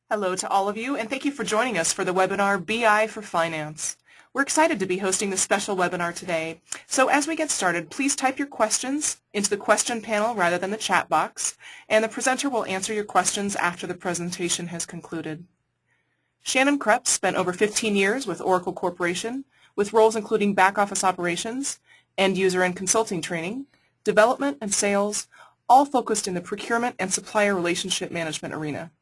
Hello to all of you, and thank you for joining us for the webinar BI for Finance. We're excited to be hosting this special webinar today. So as we get started, please type your questions into the question panel rather than the chat box, and the presenter will answer your questions after the presentation has concluded. Shannon Krebs spent over 15 years with Oracle Corporation, with roles including back office operations, end user and consulting training, development and sales, all focused in the procurement and supplier relationship management arena.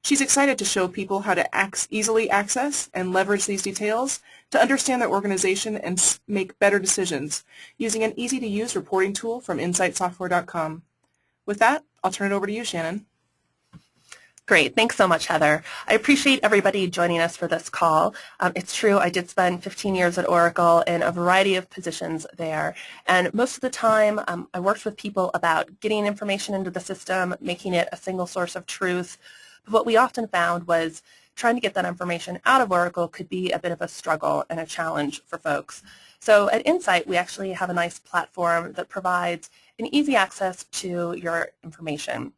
She's excited to show people how to easily access and leverage these details to understand their organization and make better decisions using an easy-to-use reporting tool from insightsoftware.com. With that, I'll turn it over to you, Shannon. Great. Thanks so much, Heather. I appreciate everybody joining us for this call. It's true, I did spend 15 years at Oracle in a variety of positions there, and most of the time I worked with people about getting information into the system, making it a single source of truth. But what we often found was trying to get that information out of Oracle could be a bit of a struggle and a challenge for folks. So at Insight, we actually have a nice platform that provides an easy access to your information.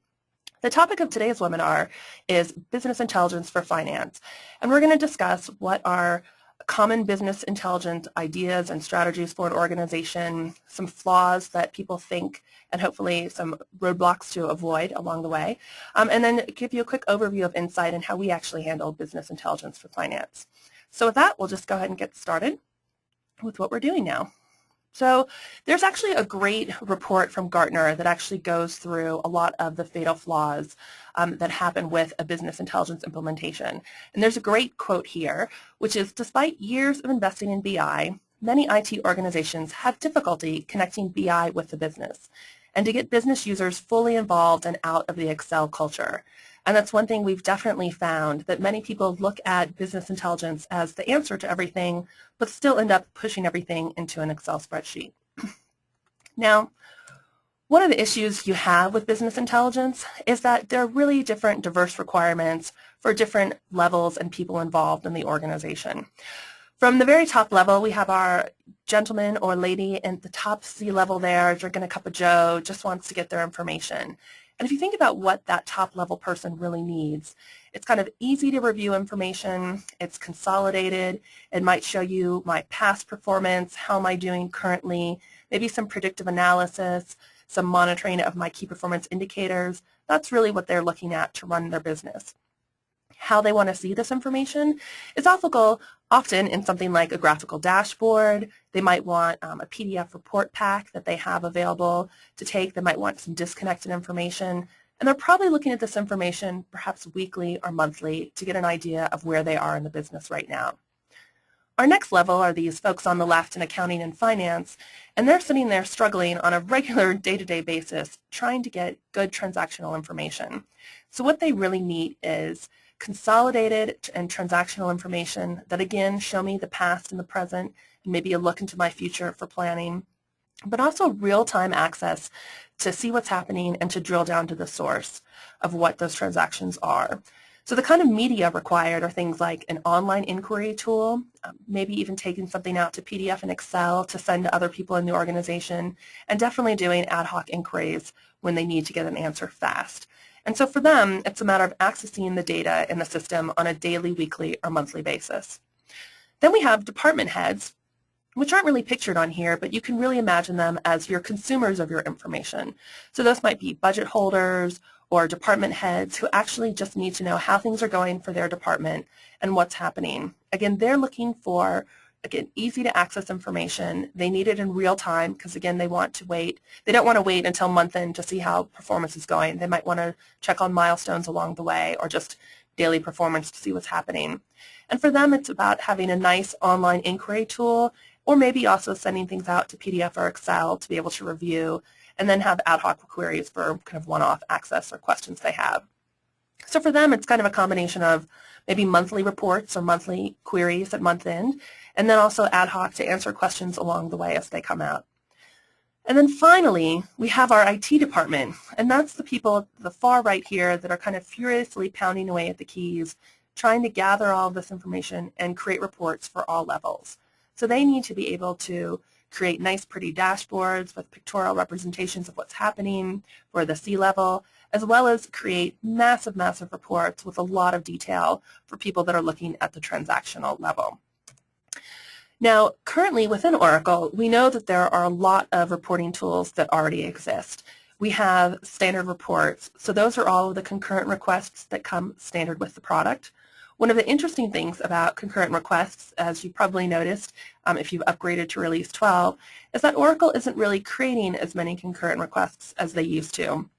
The topic of today's webinar is business intelligence for finance, and we're going to discuss what are common business intelligence ideas and strategies for an organization, some flaws that people think, and hopefully some roadblocks to avoid along the way, and then give you a quick overview of Insight and how we actually handle business intelligence for finance. So with that, we'll just go ahead and get started with what we're doing now. So there's actually a great report from Gartner that actually goes through a lot of the fatal flaws that happen with a business intelligence implementation. And there's a great quote here, which is, despite years of investing in BI, many IT organizations have difficulty connecting BI with the business and to get business users fully involved and out of the Excel culture. And that's one thing we've definitely found, that many people look at business intelligence as the answer to everything, but still end up pushing everything into an Excel spreadsheet. Now, one of the issues you have with business intelligence is that there are really different diverse requirements for different levels and people involved in the organization. From the very top level, we have our gentleman or lady at the top C-level there, drinking a cup of joe, just wants to get their information. And if you think about what that top-level person really needs, it's kind of easy to review information, it's consolidated, it might show you my past performance, how am I doing currently, maybe some predictive analysis, some monitoring of my key performance indicators. That's really what they're looking at to run their business. How they want to see this information is often in something like a graphical dashboard. They might want a PDF report pack that they have available to take. They might want some disconnected information. And they're probably looking at this information perhaps weekly or monthly to get an idea of where they are in the business right now. Our next level are these folks on the left in accounting and finance, and they're sitting there struggling on a regular day-to-day basis trying to get good transactional information. So what they really need is consolidated and transactional information that, again, show me the past and the present and maybe a look into my future for planning, but also real-time access to see what's happening and to drill down to the source of what those transactions are. So the kind of media required are things like an online inquiry tool, maybe even taking something out to PDF and Excel to send to other people in the organization, and definitely doing ad hoc inquiries when they need to get an answer fast. And so for them, it's a matter of accessing the data in the system on a daily, weekly, or monthly basis. Then we have department heads, which aren't really pictured on here, but you can really imagine them as your consumers of your information. So those might be budget holders or department heads who actually just need to know how things are going for their department and what's happening. Again, they're looking for easy to access information. They need it in real time because, again, they want to wait. They don't want to wait until month end to see how performance is going. They might want to check on milestones along the way or just daily performance to see what's happening. And for them, it's about having a nice online inquiry tool, or maybe also sending things out to PDF or Excel to be able to review, and then have ad hoc queries for kind of one-off access or questions they have. So for them, it's kind of a combination of maybe monthly reports or monthly queries at month end, and then also ad hoc to answer questions along the way as they come out. And then finally, we have our IT department, and that's the people at the far right here that are kind of furiously pounding away at the keys, trying to gather all of this information and create reports for all levels. So they need to be able to create nice, pretty dashboards with pictorial representations of what's happening for the C-level, as well as create massive, massive reports with a lot of detail for people that are looking at the transactional level. Now, currently within Oracle, we know that there are a lot of reporting tools that already exist. We have standard reports, so those are all of the concurrent requests that come standard with the product. One of the interesting things about concurrent requests, as you probably noticed if you've upgraded to Release 12, is that Oracle isn't really creating as many concurrent requests as they used to.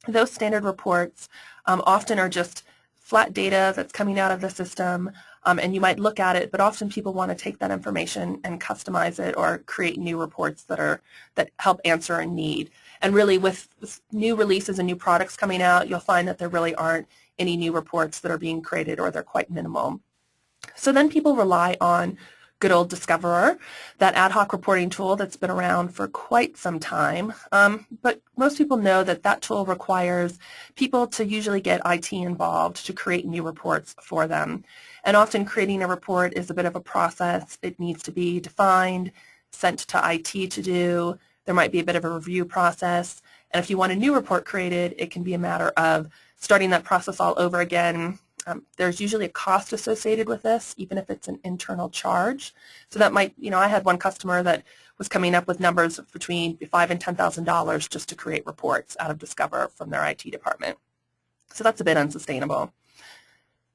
Those standard reports often are just flat data that's coming out of the system, and you might look at it, but often people want to take that information and customize it or create new reports that help answer a need. And really with new releases and new products coming out, you'll find that there really aren't any new reports that are being created, or they're quite minimal. So then people rely on good old Discoverer, that ad hoc reporting tool that's been around for quite some time. But most people know that that tool requires people to usually get IT involved to create new reports for them. And often creating a report is a bit of a process. It needs to be defined, sent to IT to do. There might be a bit of a review process. And if you want a new report created, it can be a matter of starting that process all over again. There's usually a cost associated with this, even if it's an internal charge. So that might, I had one customer that was coming up with numbers between $5,000 and $10,000 just to create reports out of Discover from their IT department. So that's a bit unsustainable.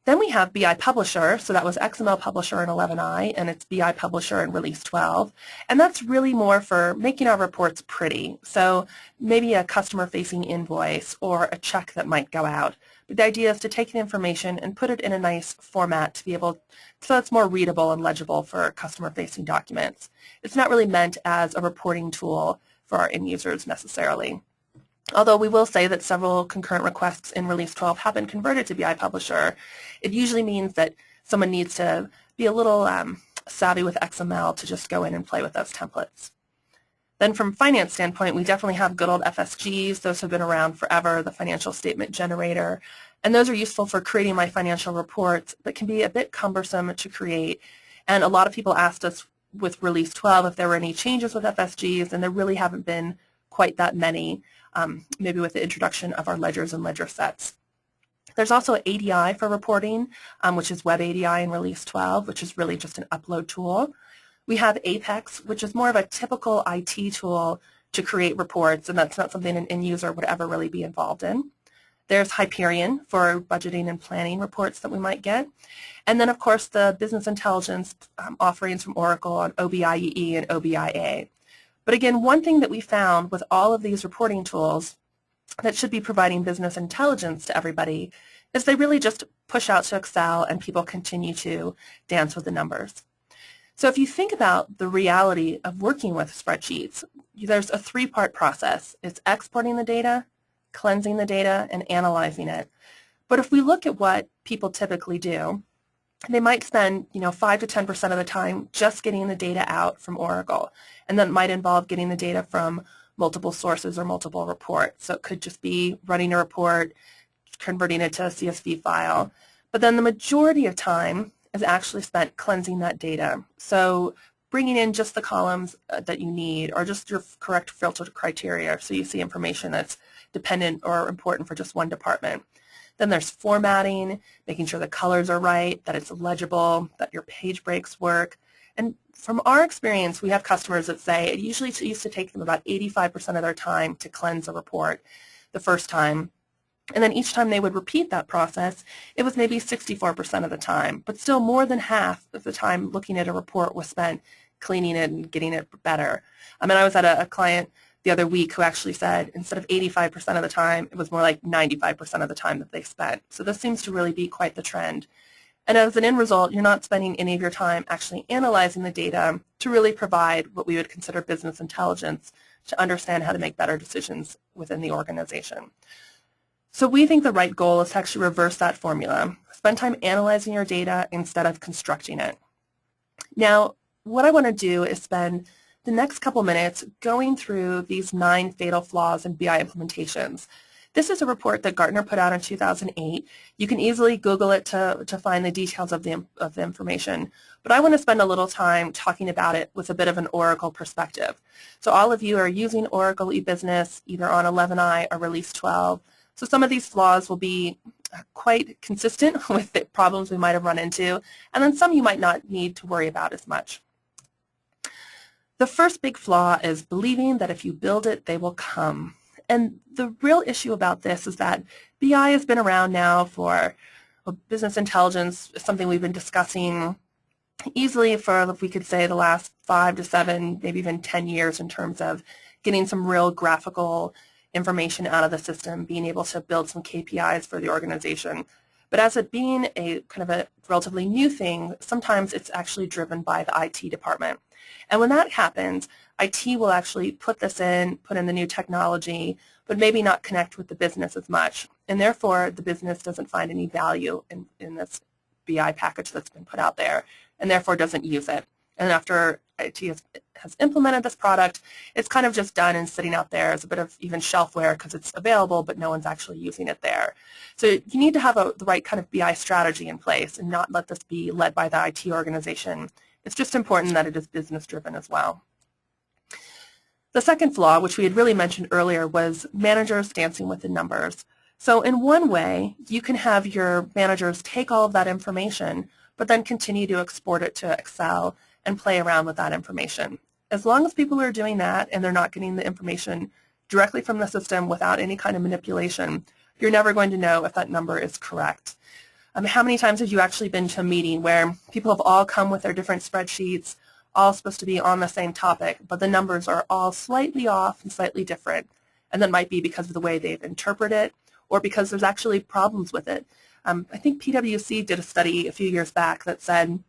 Then we have BI Publisher, so that was XML Publisher in 11i, and it's BI Publisher in Release 12. And that's really more for making our reports pretty. So maybe a customer-facing invoice or a check that might go out. But the idea is to take the information and put it in a nice format to be able, so it's more readable and legible for customer-facing documents. It's not really meant as a reporting tool for our end users necessarily. Although we will say that several concurrent requests in Release 12 have been converted to BI Publisher, it usually means that someone needs to be a little savvy with XML to just go in and play with those templates. Then from finance standpoint, we definitely have good old FSGs. Those have been around forever, the financial statement generator. And those are useful for creating my financial reports, but can be a bit cumbersome to create. And a lot of people asked us with Release 12 if there were any changes with FSGs, and there really haven't been quite that many. Maybe with the introduction of our ledgers and ledger sets. There's also ADI for reporting, which is Web ADI in Release 12, which is really just an upload tool. We have Apex, which is more of a typical IT tool to create reports, and that's not something an end user would ever really be involved in. There's Hyperion for budgeting and planning reports that we might get. And then, of course, the business intelligence offerings from Oracle on OBIEE and OBIA. But again, one thing that we found with all of these reporting tools that should be providing business intelligence to everybody is they really just push out to Excel and people continue to dance with the numbers. So if you think about the reality of working with spreadsheets, there's a three-part process. It's exporting the data, cleansing the data, and analyzing it. But if we look at what people typically do, they might spend 5 to 10% of the time just getting the data out from Oracle. And that might involve getting the data from multiple sources or multiple reports. So it could just be running a report, converting it to a CSV file. But then the majority of time is actually spent cleansing that data. So bringing in just the columns that you need, or just your correct filter criteria so you see information that's dependent or important for just one department. Then there's formatting, making sure the colors are right, that it's legible, that your page breaks work. And from our experience, we have customers that say it usually used to take them about 85% of their time to cleanse a report the first time. And then each time they would repeat that process, it was maybe 64% of the time. But still more than half of the time looking at a report was spent cleaning it and getting it better. I was at a client the other week who actually said instead of 85% of the time, it was more like 95% of the time that they spent. So this seems to really be quite the trend. And as an end result, you're not spending any of your time actually analyzing the data to really provide what we would consider business intelligence to understand how to make better decisions within the organization. So we think the right goal is to actually reverse that formula. Spend time analyzing your data instead of constructing it. Now, what I want to do is spend the next couple minutes going through these 9 fatal flaws in BI implementations. This is a report that Gartner put out in 2008. You can easily Google it to find the details of the information, but I want to spend a little time talking about it with a bit of an Oracle perspective. So all of you are using Oracle eBusiness either on 11i or Release 12, So some of these flaws will be quite consistent with the problems we might have run into, and then some you might not need to worry about as much. The first big flaw is believing that if you build it, they will come. And the real issue about this is that BI has been around now for business intelligence, is something we've been discussing easily for, if we could say, the last 5 to 7, maybe even 10 years in terms of getting some real graphical information out of the system, being able to build some KPIs for the organization. But as it being a kind of a relatively new thing, sometimes it's actually driven by the IT department. And when that happens, IT will actually put in the new technology, but maybe not connect with the business as much. And therefore, the business doesn't find any value in this BI package that's been put out there, and therefore doesn't use it. And after IT has implemented this product, it's kind of just done and sitting out there as a bit of even shelfware because it's available, but no one's actually using it there. So you need to have the right kind of BI strategy in place and not let this be led by the IT organization. It's just important that it is business-driven as well. The second flaw, which we had really mentioned earlier, was managers dancing with the numbers. So in one way, you can have your managers take all of that information, but then continue to export it to Excel and play around with that information. As long as people are doing that and they're not getting the information directly from the system without any kind of manipulation, you're never going to know if that number is correct. How many times have you actually been to a meeting where people have all come with their different spreadsheets, all supposed to be on the same topic, but the numbers are all slightly off and slightly different, and that might be because of the way they've interpreted it or because there's actually problems with it. I think PwC did a study a few years back that said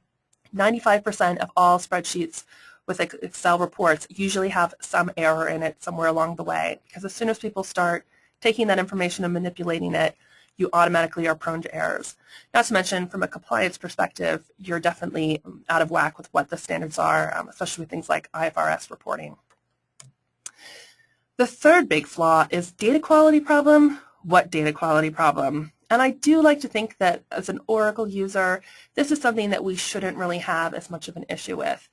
95% of all spreadsheets with Excel reports usually have some error in it somewhere along the way, because as soon as people start taking that information and manipulating it, you automatically are prone to errors. Not to mention, from a compliance perspective, you're definitely out of whack with what the standards are, especially with things like IFRS reporting. The third big flaw is data quality problem. What data quality problem? And I do like to think that as an Oracle user, this is something that we shouldn't really have as much of an issue with.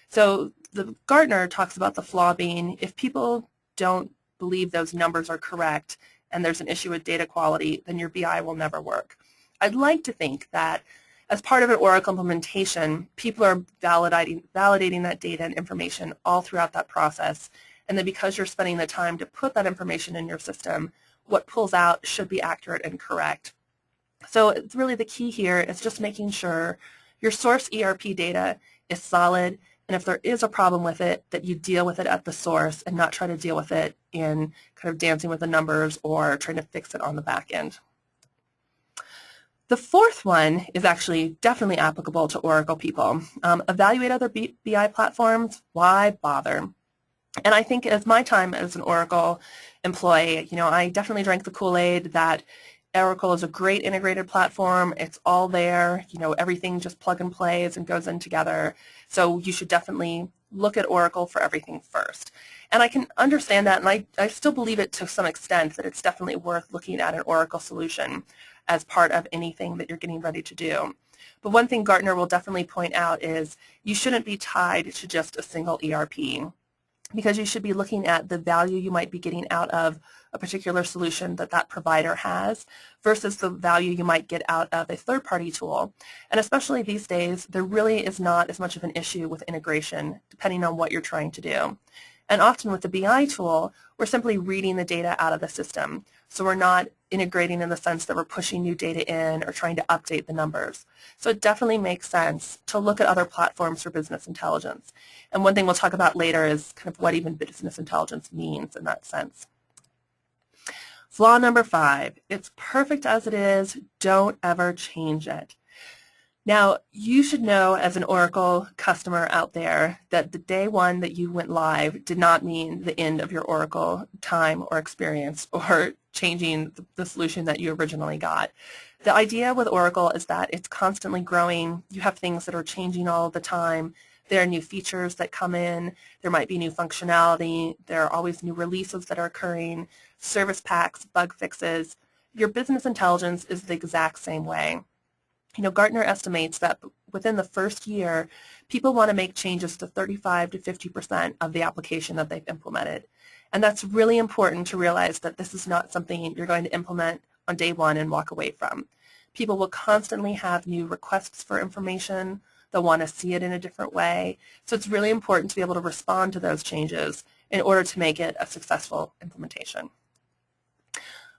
So the Gartner talks about the flaw being if people don't believe those numbers are correct and there's an issue with data quality, then your BI will never work. I'd like to think that as part of an Oracle implementation, people are validating that data and information all throughout that process, and then because you're spending the time to put that information in your system, what pulls out should be accurate and correct. So it's really the key here is just making sure your source ERP data is solid, and if there is a problem with it, that you deal with it at the source and not try to deal with it in kind of dancing with the numbers or trying to fix it on the back end. The fourth one is actually definitely applicable to Oracle people. Evaluate other BI platforms. Why bother? And I think as my time as an Oracle employee, I definitely drank the Kool-Aid that Oracle is a great integrated platform. It's all there. Everything just plug and plays and goes in together. So you should definitely look at Oracle for everything first. And I can understand that, and I still believe it to some extent that it's definitely worth looking at an Oracle solution as part of anything that you're getting ready to do. But one thing Gartner will definitely point out is you shouldn't be tied to just a single ERP, because you should be looking at the value you might be getting out of a particular solution that provider has versus the value you might get out of a third-party tool. And especially these days, there really is not as much of an issue with integration depending on what you're trying to do. And often with the BI tool, we're simply reading the data out of the system. So we're not integrating in the sense that we're pushing new data in or trying to update the numbers. So it definitely makes sense to look at other platforms for business intelligence. And one thing we'll talk about later is kind of what even business intelligence means in that sense. Flaw number 5, it's perfect as it is, don't ever change it. Now, you should know as an Oracle customer out there that the day one that you went live did not mean the end of your Oracle time or experience or changing the solution that you originally got. The idea with Oracle is that it's constantly growing. You have things that are changing all the time. There are new features that come in. There might be new functionality. There are always new releases that are occurring, service packs, bug fixes. Your business intelligence is the exact same way. Gartner estimates that within the first year, people want to make changes to 35 to 50% of the application that they've implemented. And that's really important to realize that this is not something you're going to implement on day one and walk away from. People will constantly have new requests for information. They'll want to see it in a different way. So it's really important to be able to respond to those changes in order to make it a successful implementation.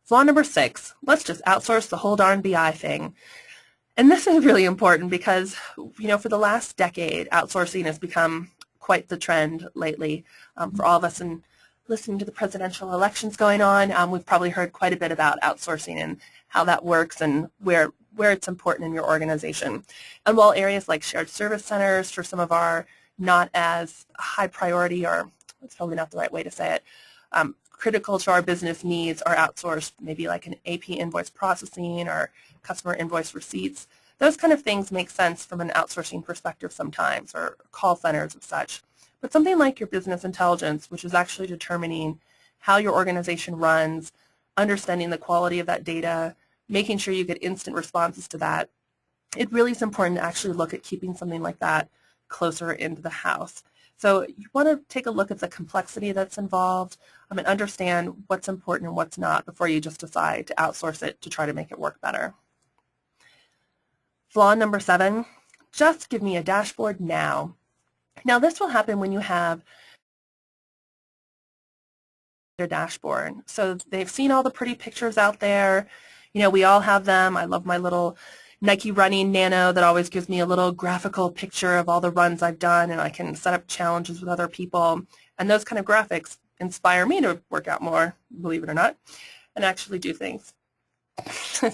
Flaw number 6, let's just outsource the whole darn BI thing. And this is really important because, for the last decade, outsourcing has become quite the trend lately. For all of us in listening to the presidential elections going on, we've probably heard quite a bit about outsourcing and how that works and where it's important in your organization. And while areas like shared service centers for some of our not as high priority, or that's probably not the right way to say it, critical to our business needs are outsourced, maybe like an AP invoice processing or customer invoice receipts. Those kind of things make sense from an outsourcing perspective sometimes, or call centers and such. But something like your business intelligence, which is actually determining how your organization runs, understanding the quality of that data, making sure you get instant responses to that, it really is important to actually look at keeping something like that closer into the house. So you want to take a look at the complexity that's involved and understand what's important and what's not before you just decide to outsource it to try to make it work better. Flaw number 7, just give me a dashboard now. Now this will happen when you have their dashboard. So they've seen all the pretty pictures out there. We all have them. I love my little Nike Running Nano that always gives me a little graphical picture of all the runs I've done, and I can set up challenges with other people. And those kind of graphics inspire me to work out more, believe it or not, and actually do things.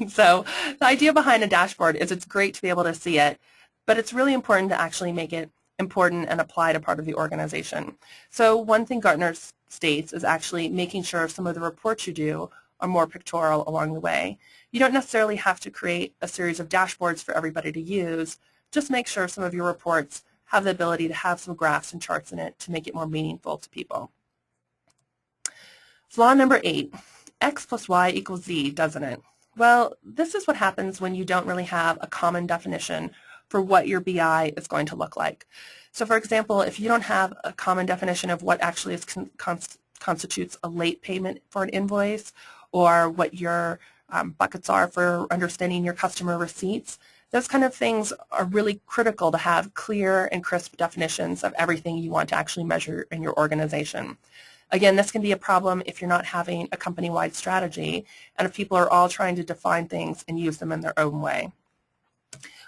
So the idea behind a dashboard is it's great to be able to see it, but it's really important to actually make it important and apply to part of the organization. So one thing Gartner states is actually making sure some of the reports you do are more pictorial along the way. You don't necessarily have to create a series of dashboards for everybody to use. Just make sure some of your reports have the ability to have some graphs and charts in it to make it more meaningful to people. Flaw number 8, X plus Y equals Z, doesn't it? Well, this is what happens when you don't really have a common definition for what your BI is going to look like. So for example, if you don't have a common definition of what actually is constitutes a late payment for an invoice, or what your buckets are for understanding your customer receipts, those kind of things are really critical to have clear and crisp definitions of everything you want to actually measure in your organization. Again, this can be a problem if you're not having a company-wide strategy and if people are all trying to define things and use them in their own way.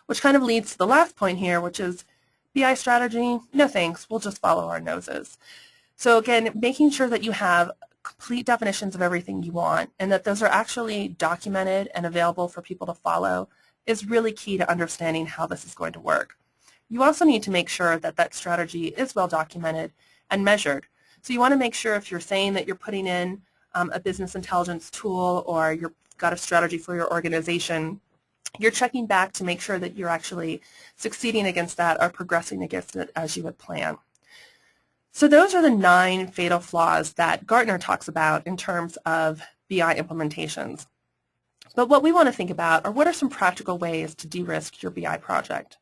Which kind of leads to the last point here, which is BI strategy, no thanks, we'll just follow our noses. So again, making sure that you have complete definitions of everything you want and that those are actually documented and available for people to follow is really key to understanding how this is going to work. You also need to make sure that that strategy is well documented and measured. So you want to make sure if you're saying that you're putting in a business intelligence tool or you've got a strategy for your organization, you're checking back to make sure that you're actually succeeding against that or progressing against it as you would plan. So those are the 9 fatal flaws that Gartner talks about in terms of BI implementations. But what we want to think about are what are some practical ways to de-risk your BI project.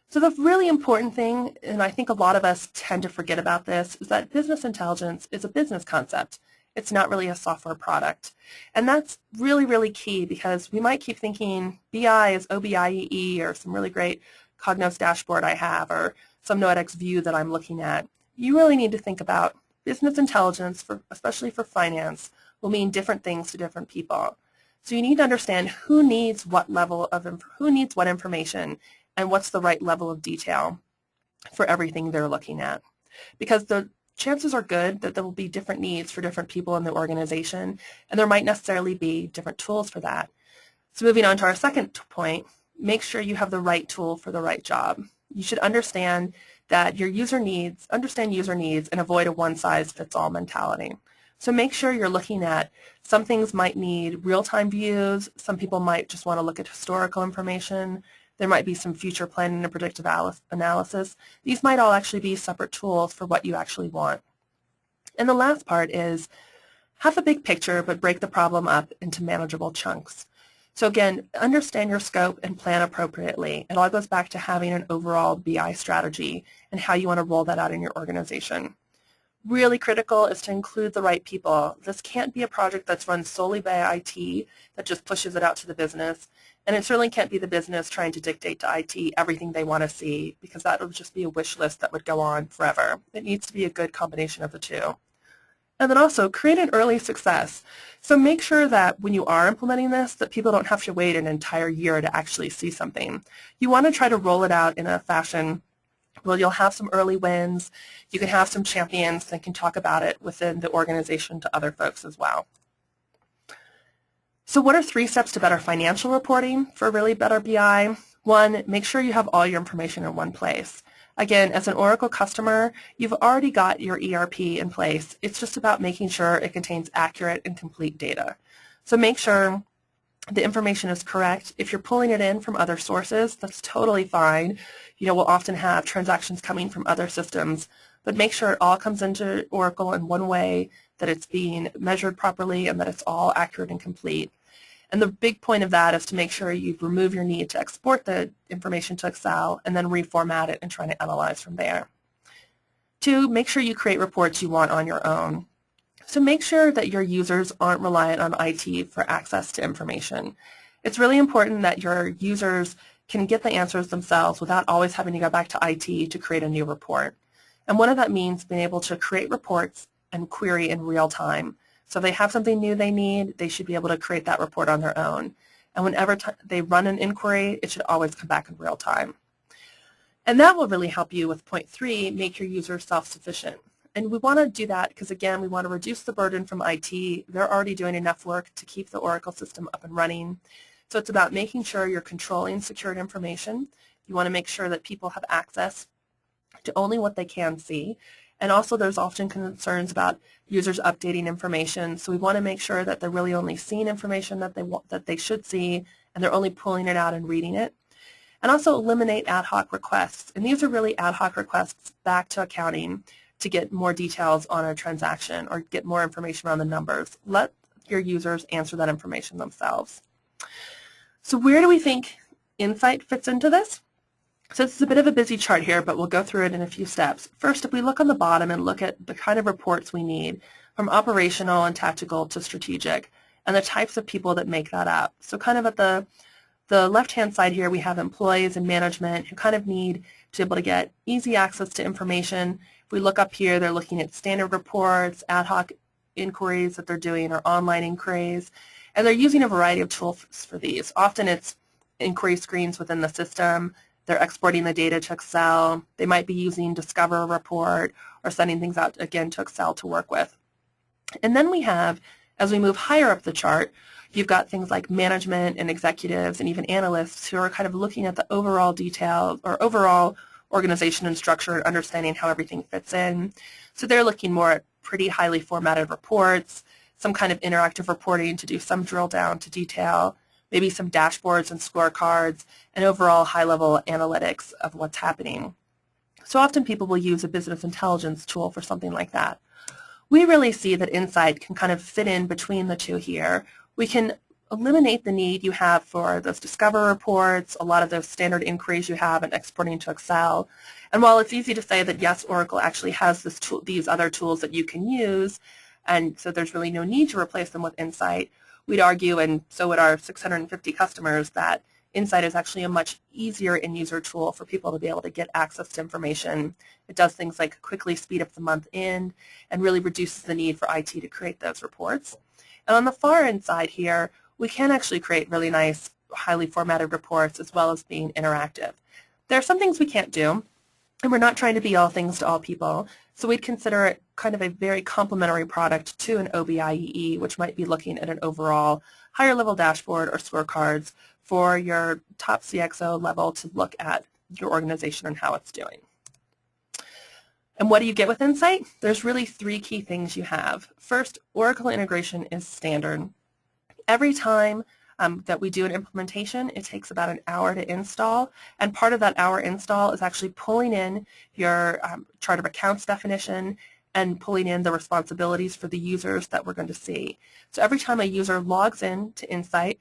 So the really important thing, and I think a lot of us tend to forget about this, is that business intelligence is a business concept. It's not really a software product. And that's really, really key because we might keep thinking BI is OBIEE or some really great Cognos dashboard I have or some NoedX view that I'm looking at. You really need to think about business intelligence, especially for finance, will mean different things to different people. So you need to understand who needs what information and what's the right level of detail for everything they're looking at. Because the chances are good that there will be different needs for different people in the organization, and there might necessarily be different tools for that. So moving on to our second point, make sure you have the right tool for the right job. You should understand that your understand user needs and avoid a one-size-fits-all mentality. So make sure you're looking at some things might need real-time views, some people might just want to look at historical information, there might be some future planning and predictive analysis. These might all actually be separate tools for what you actually want. And the last part is have a big picture but break the problem up into manageable chunks. So again, understand your scope and plan appropriately. It all goes back to having an overall BI strategy and how you want to roll that out in your organization. Really critical is to include the right people. This can't be a project that's run solely by IT that just pushes it out to the business, and it certainly can't be the business trying to dictate to IT everything they want to see, because that would just be a wish list that would go on forever. It needs to be a good combination of the two. And then also create an early success. So make sure that when you are implementing this, that people don't have to wait an entire year to actually see something. You want to try to roll it out in a fashion where you'll have some early wins. You can have some champions that can talk about it within the organization to other folks as well. So what are 3 steps to better financial reporting for really better BI? 1, make sure you have all your information in one place. Again, as an Oracle customer, you've already got your ERP in place. It's just about making sure it contains accurate and complete data. So make sure the information is correct. If you're pulling it in from other sources, that's totally fine. We'll often have transactions coming from other systems, but make sure it all comes into Oracle in one way, that it's being measured properly, and that it's all accurate and complete. And the big point of that is to make sure you remove your need to export the information to Excel and then reformat it and try to analyze from there. 2, make sure you create reports you want on your own. So make sure that your users aren't reliant on IT for access to information. It's really important that your users can get the answers themselves without always having to go back to IT to create a new report. And one of that means being able to create reports and query in real time. So if they have something new they need, they should be able to create that report on their own. And whenever they run an inquiry, it should always come back in real time. And that will really help you with point 3, make your users self-sufficient. And we want to do that because, again, we want to reduce the burden from IT. They're already doing enough work to keep the Oracle system up and running. So it's about making sure you're controlling secured information. You want to make sure that people have access to only what they can see. And also there's often concerns about users updating information, so we want to make sure that they're really only seeing information that they should see, and they're only pulling it out and reading it. And also eliminate ad hoc requests. And these are really ad hoc requests back to accounting to get more details on a transaction or get more information on the numbers. Let your users answer that information themselves. So where do we think Insight fits into this? So this is a bit of a busy chart here, but we'll go through it in a few steps. First, if we look on the bottom and look at the kind of reports we need, from operational and tactical to strategic, and the types of people that make that up. So kind of at the left-hand side here, we have employees and management who kind of need to be able to get easy access to information. If we look up here, they're looking at standard reports, ad hoc inquiries that they're doing, or online inquiries, and they're using a variety of tools for these. Often it's inquiry screens within the system. They're exporting the data to Excel. They might be using Discover a report or sending things out, again, to Excel to work with. And then we have, as we move higher up the chart, you've got things like management and executives and even analysts who are kind of looking at the overall detail or overall organization and structure and understanding how everything fits in. So they're looking more at pretty highly formatted reports, some kind of interactive reporting to do some drill down to detail, maybe some dashboards and scorecards, and overall high-level analytics of what's happening. So often people will use a business intelligence tool for something like that. We really see that Insight can kind of fit in between the two here. We can eliminate the need you have for those Discover reports, a lot of those standard inquiries you have, and exporting to Excel. And while it's easy to say that, yes, Oracle actually has these other tools that you can use, and so there's really no need to replace them with Insight, we'd argue, and so would our 650 customers, that Insight is actually a much easier end-user tool for people to be able to get access to information. It does things like quickly speed up the month end and really reduces the need for IT to create those reports. And on the far end side here, we can actually create really nice, highly formatted reports as well as being interactive. There are some things we can't do, and we're not trying to be all things to all people, so we'd consider it kind of a very complementary product to an OBIEE, which might be looking at an overall higher level dashboard or scorecards for your top CXO level to look at your organization and how it's doing. And what do you get with Insight? There's really 3 key things you have. First, Oracle integration is standard. Every time that we do an implementation, it takes about an hour to install, and part of that hour install is actually pulling in your chart of accounts definition and pulling in the responsibilities for the users that we're going to see. So every time a user logs in to Insight,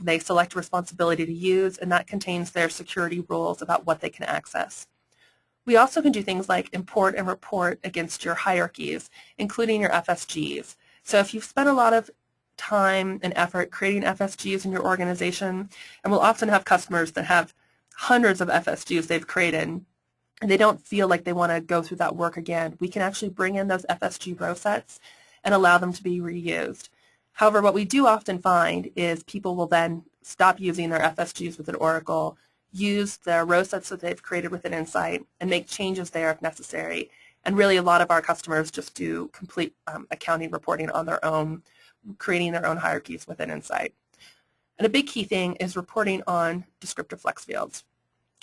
they select responsibility to use, and that contains their security rules about what they can access. We also can do things like import and report against your hierarchies, including your FSGs. So if you've spent a lot of time and effort creating FSGs in your organization, and we'll often have customers that have hundreds of FSGs they've created, and they don't feel like they want to go through that work again, we can actually bring in those FSG row sets and allow them to be reused. However, what we do often find is people will then stop using their FSGs within Oracle, use their row sets that they've created within Insight, and make changes there if necessary. And really a lot of our customers just do complete accounting reporting on their own, creating their own hierarchies within Insight. And a big key thing is reporting on descriptive flex fields.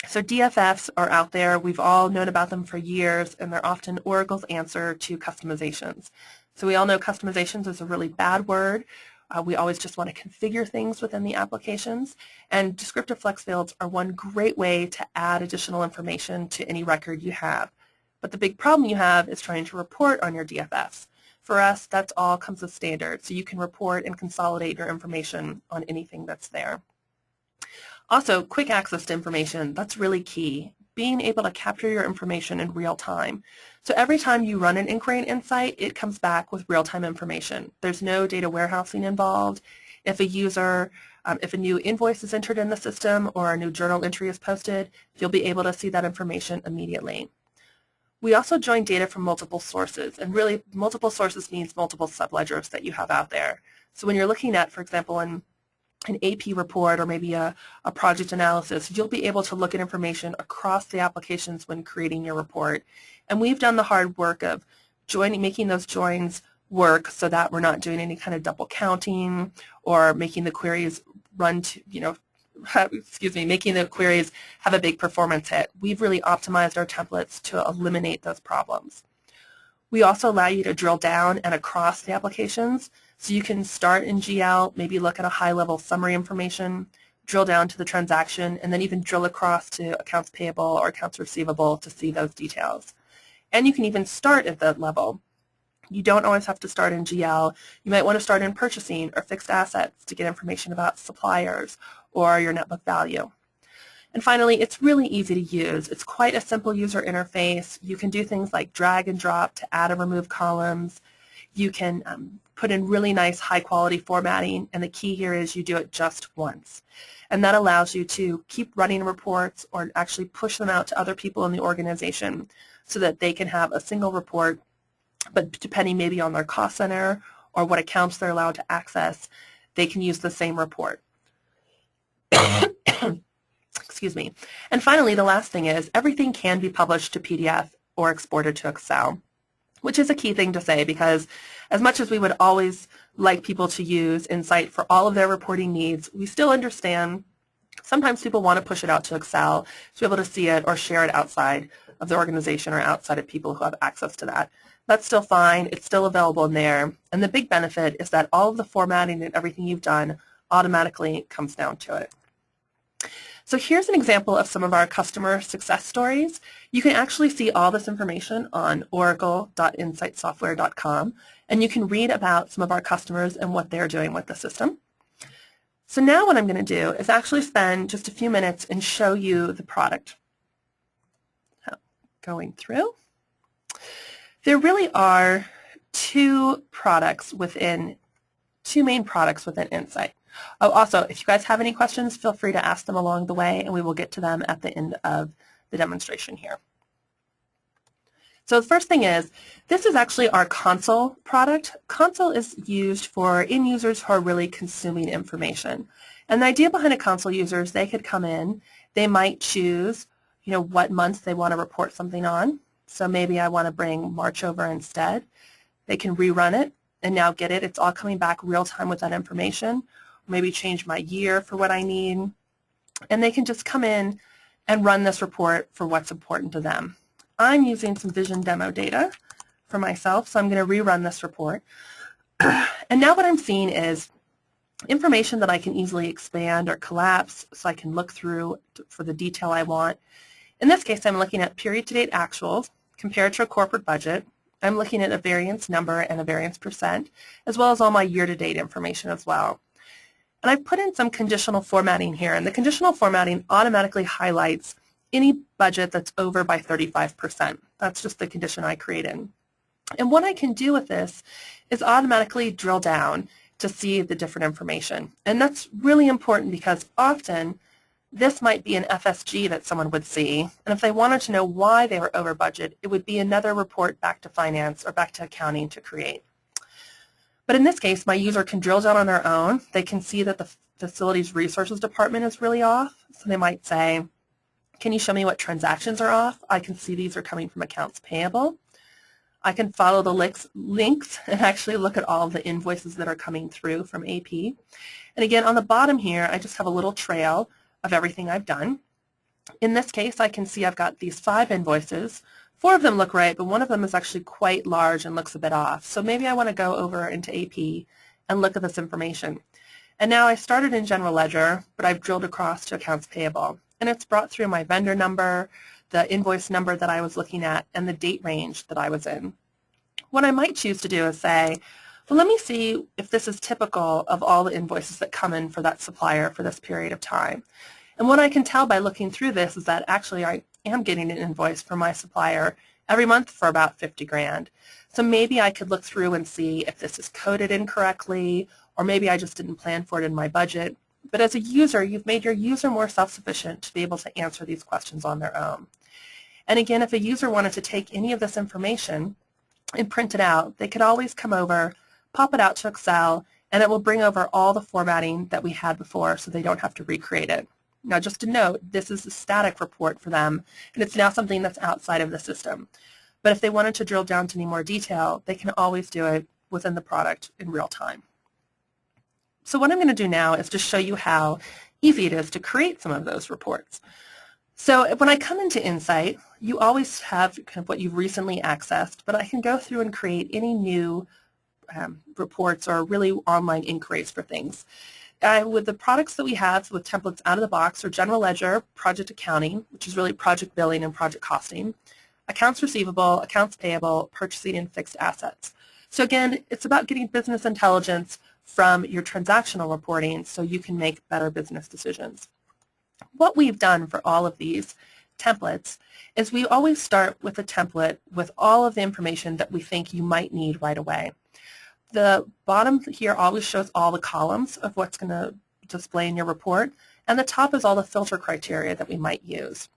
So DFFs are out there. We've all known about them for years, and they're often Oracle's answer to customizations. So we all know customizations is a really bad word. We always just want to configure things within the applications, and descriptive flex fields are one great way to add additional information to any record you have. But the big problem you have is trying to report on your DFFs. For us, that's all comes with standard, so you can report and consolidate your information on anything that's there. Also, quick access to information, that's really key. Being able to capture your information in real time. So every time you run an inquiry in Insight, it comes back with real-time information. There's no data warehousing involved. If a new invoice is entered in the system or a new journal entry is posted, you'll be able to see that information immediately. We also join data from multiple sources, and really multiple sources means multiple subledgers that you have out there. So when you're looking at, for example, an AP report or maybe a project analysis, you'll be able to look at information across the applications when creating your report. And we've done the hard work of making those joins work so that we're not doing any kind of double counting or making the queries making the queries have a big performance hit. We've really optimized our templates to eliminate those problems. We also allow you to drill down and across the applications. So you can start in GL, maybe look at a high-level summary information, drill down to the transaction, and then even drill across to accounts payable or accounts receivable to see those details. And you can even start at that level. You don't always have to start in GL. You might want to start in purchasing or fixed assets to get information about suppliers or your net book value. And finally, it's really easy to use. It's quite a simple user interface. You can do things like drag and drop to add and remove columns. You can put in really nice high-quality formatting, and the key here is you do it just once. And that allows you to keep running reports or actually push them out to other people in the organization so that they can have a single report, but depending maybe on their cost center or what accounts they're allowed to access, they can use the same report. Excuse me. And finally, the last thing is everything can be published to PDF or exported to Excel, which is a key thing to say because as much as we would always like people to use Insight for all of their reporting needs, we still understand sometimes people want to push it out to Excel to be able to see it or share it outside of the organization or outside of people who have access to that. That's still fine. It's still available in there. And the big benefit is that all of the formatting and everything you've done automatically comes down to it. So here's an example of some of our customer success stories. You can actually see all this information on oracle.insightsoftware.com, and you can read about some of our customers and what they're doing with the system. So now what I'm going to do is actually spend just a few minutes and show you the product. Going through. There really are two main products within Insight. Oh, also, if you guys have any questions, feel free to ask them along the way, and we will get to them at the end of the demonstration here. So the first thing is, this is actually our console product. Console is used for end users who are really consuming information. And the idea behind a console user is they could come in, they might choose, what month they want to report something on. So maybe I want to bring March over instead. They can rerun it and now get it. It's all coming back real time with that information. Maybe change my year for what I need. And they can just come in and run this report for what's important to them. I'm using some vision demo data for myself, so I'm going to rerun this report. And now what I'm seeing is information that I can easily expand or collapse so I can look through for the detail I want. In this case, I'm looking at period-to-date actuals compared to a corporate budget. I'm looking at a variance number and a variance percent, as well as all my year-to-date information as well. And I've put in some conditional formatting here, and the conditional formatting automatically highlights any budget that's over by 35%. That's just the condition I created. And what I can do with this is automatically drill down to see the different information. And that's really important because often this might be an FSG that someone would see, and if they wanted to know why they were over budget, it would be another report back to finance or back to accounting to create. But in this case, my user can drill down on their own. They can see that the facilities resources department is really off, so they might say, can you show me what transactions are off? I can see these are coming from accounts payable. I can follow the links and actually look at all of the invoices that are coming through from AP. And again, on the bottom here, I just have a little trail of everything I've done. In this case, I can see I've got these 5 invoices. 4 of them look right, but one of them is actually quite large and looks a bit off. So maybe I want to go over into AP and look at this information. And now I started in General Ledger, but I've drilled across to accounts payable. And it's brought through my vendor number, the invoice number that I was looking at, and the date range that I was in. What I might choose to do is say, well, let me see if this is typical of all the invoices that come in for that supplier for this period of time. And what I can tell by looking through this is that actually I am getting an invoice from my supplier every month for about 50 grand. So maybe I could look through and see if this is coded incorrectly, or maybe I just didn't plan for it in my budget. But as a user, you've made your user more self-sufficient to be able to answer these questions on their own. And again, if a user wanted to take any of this information and print it out, they could always come over, pop it out to Excel, and it will bring over all the formatting that we had before so they don't have to recreate it. Now, just to note, this is a static report for them, and it's now something that's outside of the system. But if they wanted to drill down to any more detail, they can always do it within the product in real time. So what I'm going to do now is just show you how easy it is to create some of those reports. So when I come into Insight, you always have kind of what you've recently accessed, but I can go through and create any new reports or really online inquiries for things. With the products that we have with templates out of the box are General Ledger, Project Accounting, which is really project billing and project costing, accounts receivable, accounts payable, purchasing, and fixed assets. So again, it's about getting business intelligence from your transactional reporting so you can make better business decisions. What we've done for all of these templates is we always start with a template with all of the information that we think you might need right away. The bottom here always shows all the columns of what's going to display in your report, and the top is all the filter criteria that we might use.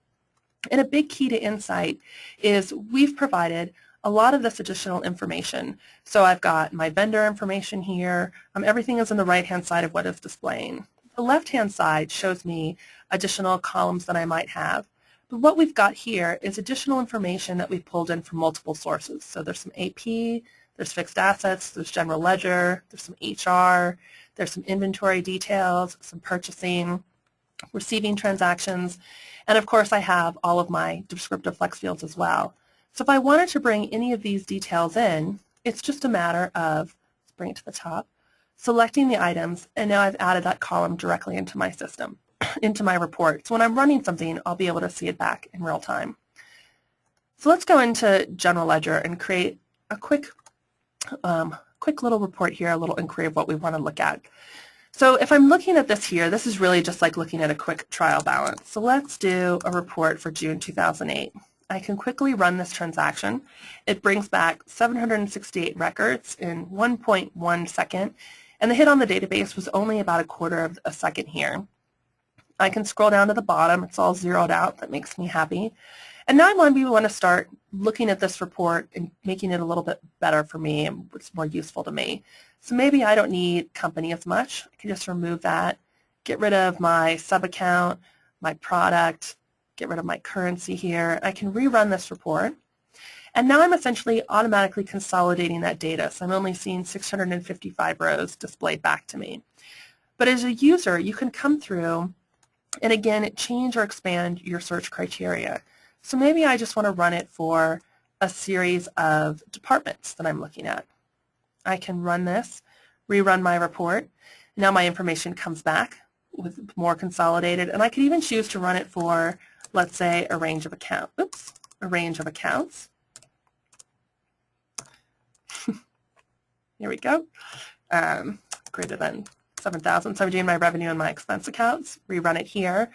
And a big key to Insight is we've provided a lot of this additional information. So I've got my vendor information here. Everything is on the right-hand side of what is displaying. The left-hand side shows me additional columns that I might have. But what we've got here is additional information that we've pulled in from multiple sources. So there's some AP, there's fixed assets, there's general ledger, there's some HR, there's some inventory details, some purchasing, receiving transactions, and of course I have all of my descriptive flex fields as well. So if I wanted to bring any of these details in, it's just a matter of, let's bring it to the top, selecting the items, and now I've added that column directly into my system, into my report. So when I'm running something, I'll be able to see it back in real time. So let's go into General Ledger and create a quick little report here, a little inquiry of what we want to look at. So if I'm looking at this here, this is really just like looking at a quick trial balance. So let's do a report for June 2008. I can quickly run this transaction. It brings back 768 records in 1.1 second, and the hit on the database was only about 1/4 of a second here. I can scroll down to the bottom. It's all zeroed out. That makes me happy. And now I want to start looking at this report and making it a little bit better for me and what's more useful to me. So maybe I don't need company as much. I can just remove that, get rid of my sub-account, my product, get rid of my currency here. I can rerun this report. And now I'm essentially automatically consolidating that data. So I'm only seeing 655 rows displayed back to me. But as a user, you can come through and again, change or expand your search criteria. So maybe I just want to run it for a series of departments that I'm looking at. I can run this, rerun my report. Now my information comes back with more consolidated, and I could even choose to run it for, let's say, a range of accounts. Here we go. Greater than 7,000. So I'm doing my revenue and my expense accounts, rerun it here,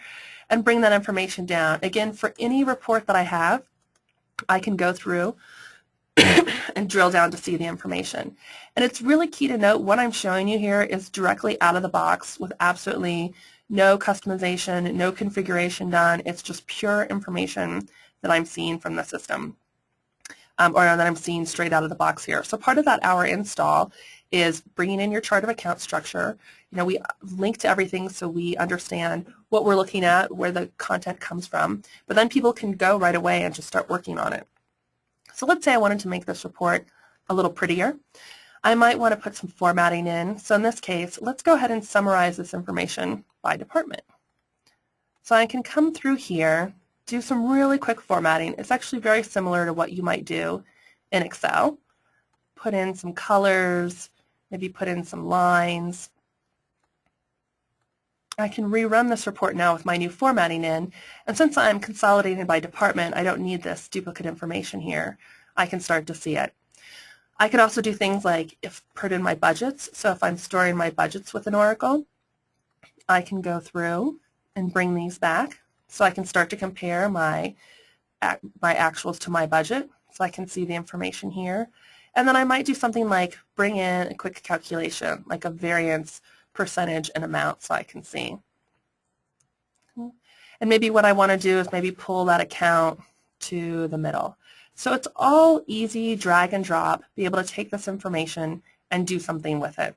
and bring that information down. Again, for any report that I have, I can go through and drill down to see the information. And it's really key to note what I'm showing you here is directly out of the box with absolutely no customization, no configuration done. It's just pure information that I'm seeing from the system, or that I'm seeing straight out of the box here. So part of that hour install is bringing in your chart of account structure. You know, we link to everything so we understand what we're looking at, where the content comes from, but then people can go right away and just start working on it. So let's say I wanted to make this report a little prettier. I might want to put some formatting in. So in this case, let's go ahead and summarize this information by department. So I can come through here, do some really quick formatting. It's actually very similar to what you might do in Excel. Put in some colors, maybe put in some lines. I can rerun this report now with my new formatting in, and since I'm consolidating by department, I don't need this duplicate information here. I can start to see it. I could also do things like put in my budgets. So if I'm storing my budgets within Oracle, I can go through and bring these back so I can start to compare my actuals to my budget, so I can see the information here. And then I might do something like bring in a quick calculation, like a variance percentage and amount, so I can see. And maybe what I want to do is maybe pull that account to the middle. So it's all easy, drag and drop, be able to take this information and do something with it.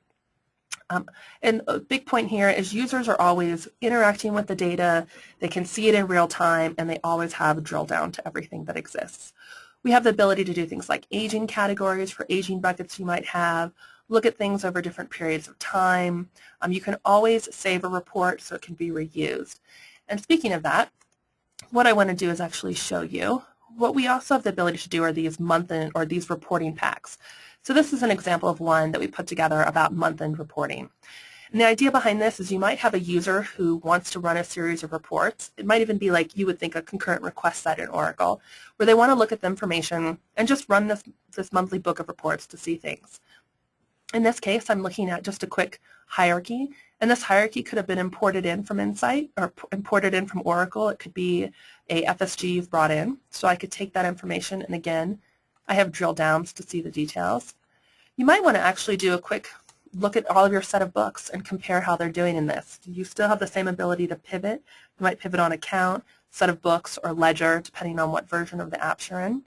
And a big point here is users are always interacting with the data, they can see it in real time, and they always have a drill down to everything that exists. We have the ability to do things like aging categories for aging buckets you might have, look at things over different periods of time. You can always save a report so it can be reused. And speaking of that, what I want to do is actually show you what we also have the ability to do are these month-end or these reporting packs. So this is an example of one that we put together about month-end reporting. And the idea behind this is you might have a user who wants to run a series of reports. It might even be like you would think a concurrent request set in Oracle, where they want to look at the information and just run this monthly book of reports to see things. In this case, I'm looking at just a quick hierarchy, and this hierarchy could have been imported in from Insight or imported in from Oracle. It could be a FSG you've brought in, so I could take that information, and again, I have drill downs to see the details. You might want to actually do a quick look at all of your set of books and compare how they're doing in this. You still have the same ability to pivot. You might pivot on account, set of books, or ledger, depending on what version of the apps you're in.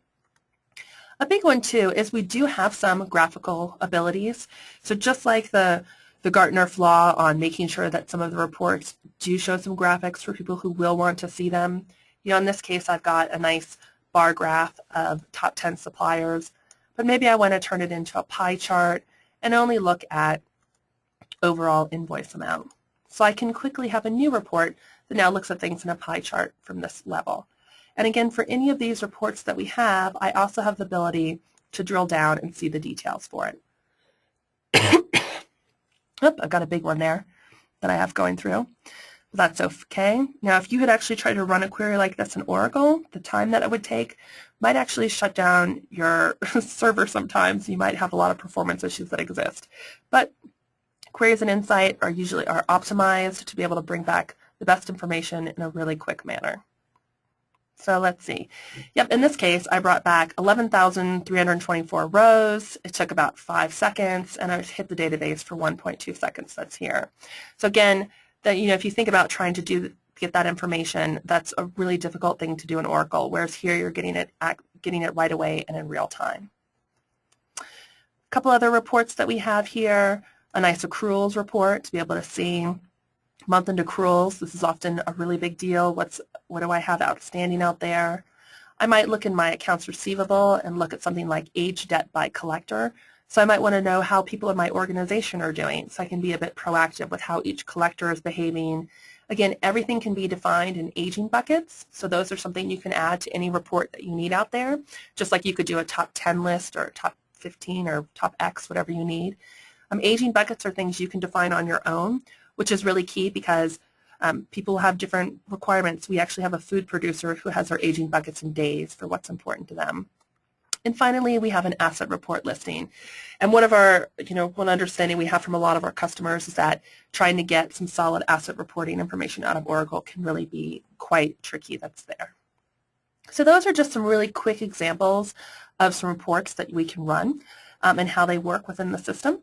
A big one, too, is we do have some graphical abilities. So just like the Gartner flaw on making sure that some of the reports do show some graphics for people who will want to see them, you know, in this case, I've got a nice bar graph of top 10 suppliers, but maybe I want to turn it into a pie chart and only look at overall invoice amount. So I can quickly have a new report that now looks at things in a pie chart from this level. And again, for any of these reports that we have, I also have the ability to drill down and see the details for it. Oop, I've got a big one there that I have going through. That's okay. Now, if you had actually tried to run a query like this in Oracle, the time that it would take might actually shut down your server sometimes. You might have a lot of performance issues that exist. But queries in Insight are usually optimized to be able to bring back the best information in a really quick manner. So let's see. Yep, in this case, I brought back 11,324 rows. It took about 5 seconds, and I hit the database for 1.2 seconds. That's here. So again, if you think about trying to get that information, that's a really difficult thing to do in Oracle, whereas here you're getting it right away and in real time. A couple other reports that we have here, a nice accruals report to be able to see month-end accruals. This is often a really big deal. What do I have outstanding out there? I might look in my accounts receivable and look at something like age debt by collector. So I might want to know how people in my organization are doing, so I can be a bit proactive with how each collector is behaving. Again, everything can be defined in aging buckets, so those are something you can add to any report that you need out there, just like you could do a top 10 list or top 15 or top X, whatever you need. Aging buckets are things you can define on your own, which is really key because people have different requirements. We actually have a food producer who has their aging buckets in days for what's important to them. And finally, we have an asset report listing. And one understanding we have from a lot of our customers is that trying to get some solid asset reporting information out of Oracle can really be quite tricky that's there. So those are just some really quick examples of some reports that we can run and how they work within the system.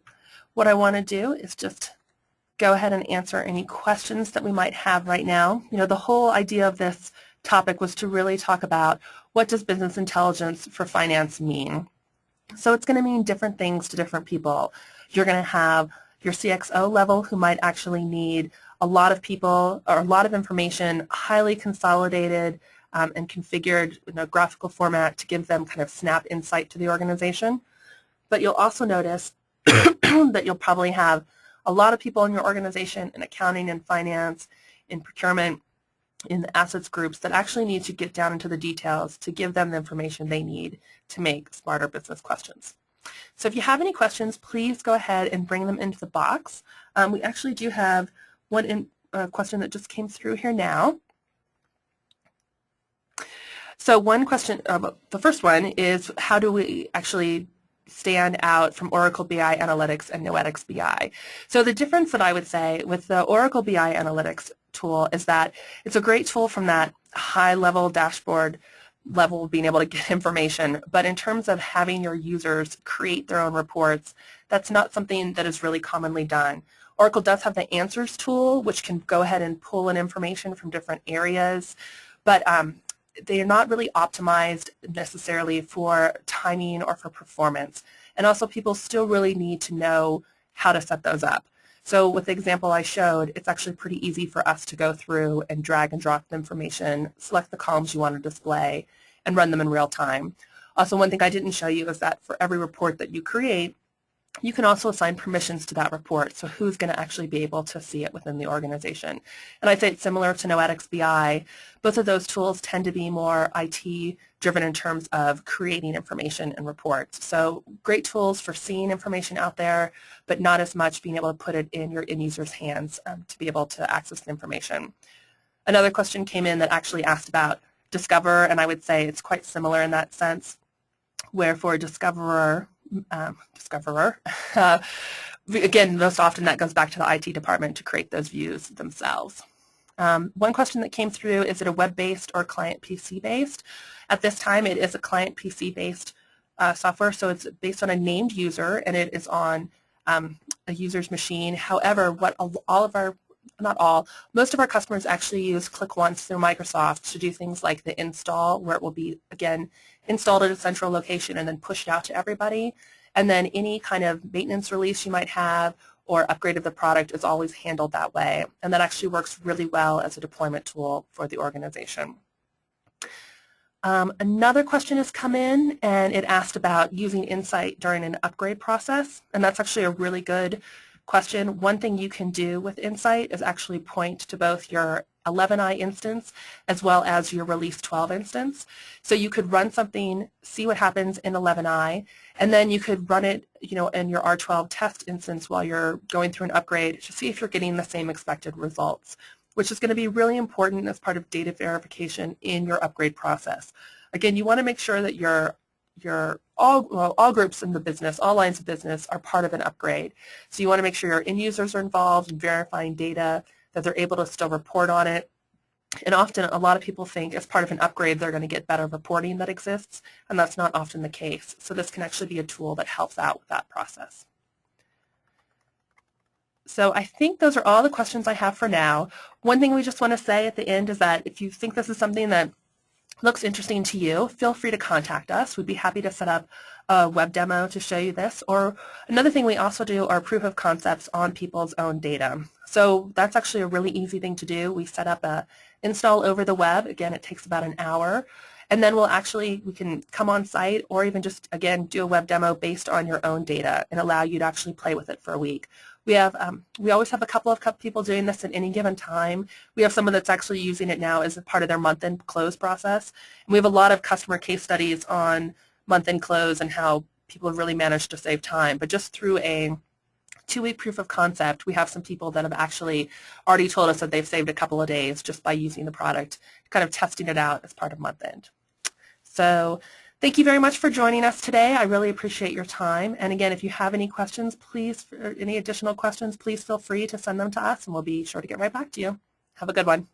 What I want to do is just go ahead and answer any questions that we might have right now. The whole idea of this topic was to really talk about what does business intelligence for finance mean. So it's going to mean different things to different people. You're going to have your CXO level who might actually need a lot of people or a lot of information highly consolidated and configured in a graphical format to give them kind of snap insight to the organization. But you'll also notice that you'll probably have a lot of people in your organization in accounting and finance, in procurement, in the assets groups that actually need to get down into the details to give them the information they need to make smarter business questions. So if you have any questions, please go ahead and bring them into the box. We actually do have one question that just came through here now. So one question, the first one is, how do we actually stand out from Oracle BI Analytics and Noetics BI? So the difference that I would say with the Oracle BI Analytics tool is that it's a great tool from that high-level dashboard level of being able to get information, but in terms of having your users create their own reports, that's not something that is really commonly done. Oracle does have the Answers tool, which can go ahead and pull in information from different areas, but they are not really optimized necessarily for timing or for performance. And also people still really need to know how to set those up. So with the example I showed, it's actually pretty easy for us to go through and drag and drop the information, select the columns you want to display, and run them in real time. Also, one thing I didn't show you is that for every report that you create, you can also assign permissions to that report, so who's going to actually be able to see it within the organization. And I'd say it's similar to Noetics BI. Both of those tools tend to be more IT-driven in terms of creating information and reports. So great tools for seeing information out there, but not as much being able to put it in your end user's hands to be able to access the information. Another question came in that actually asked about Discover, and I would say it's quite similar in that sense, where for Discoverer, again, most often that goes back to the IT department to create those views themselves. One question that came through, is it a web-based or client PC-based? At this time, it is a client PC-based software, so it's based on a named user, and it is on a user's machine. However, what most of our customers actually use Click Once through Microsoft to do things like the install, where it will be, again, installed at a central location and then pushed out to everybody. And then any kind of maintenance release you might have or upgrade of the product is always handled that way. And that actually works really well as a deployment tool for the organization. Another question has come in, and it asked about using Insight during an upgrade process. And that's actually a really good question. One thing you can do with Insight is actually point to both your 11i instance as well as your release 12 instance. So you could run something, see what happens in 11i, and then you could run it, in your R12 test instance while you're going through an upgrade to see if you're getting the same expected results, which is going to be really important as part of data verification in your upgrade process. Again, you want to make sure that all groups in the business, all lines of business are part of an upgrade. So you want to make sure your end users are involved in verifying data, that they're able to still report on it. And often a lot of people think as part of an upgrade they're going to get better reporting that exists, and that's not often the case. So this can actually be a tool that helps out with that process. So I think those are all the questions I have for now. One thing we just want to say at the end is that if you think this is something that looks interesting to you, feel free to contact us. We'd be happy to set up a web demo to show you this. Or another thing we also do are proof of concepts on people's own data. So that's actually a really easy thing to do. We set up a install over the web. Again, it takes about an hour. And then we can come on site or even just, again, do a web demo based on your own data and allow you to actually play with it for a week. We always have a couple of people doing this at any given time. We have someone that's actually using it now as a part of their month-end close process. And we have a lot of customer case studies on month-end close and how people have really managed to save time. But just through a 2-week proof of concept, we have some people that have actually already told us that they've saved a couple of days just by using the product, kind of testing it out as part of month-end. So Thank you very much for joining us today. I really appreciate your time. And again, if you have any questions, please, or any additional questions, please feel free to send them to us, and we'll be sure to get right back to you. Have a good one.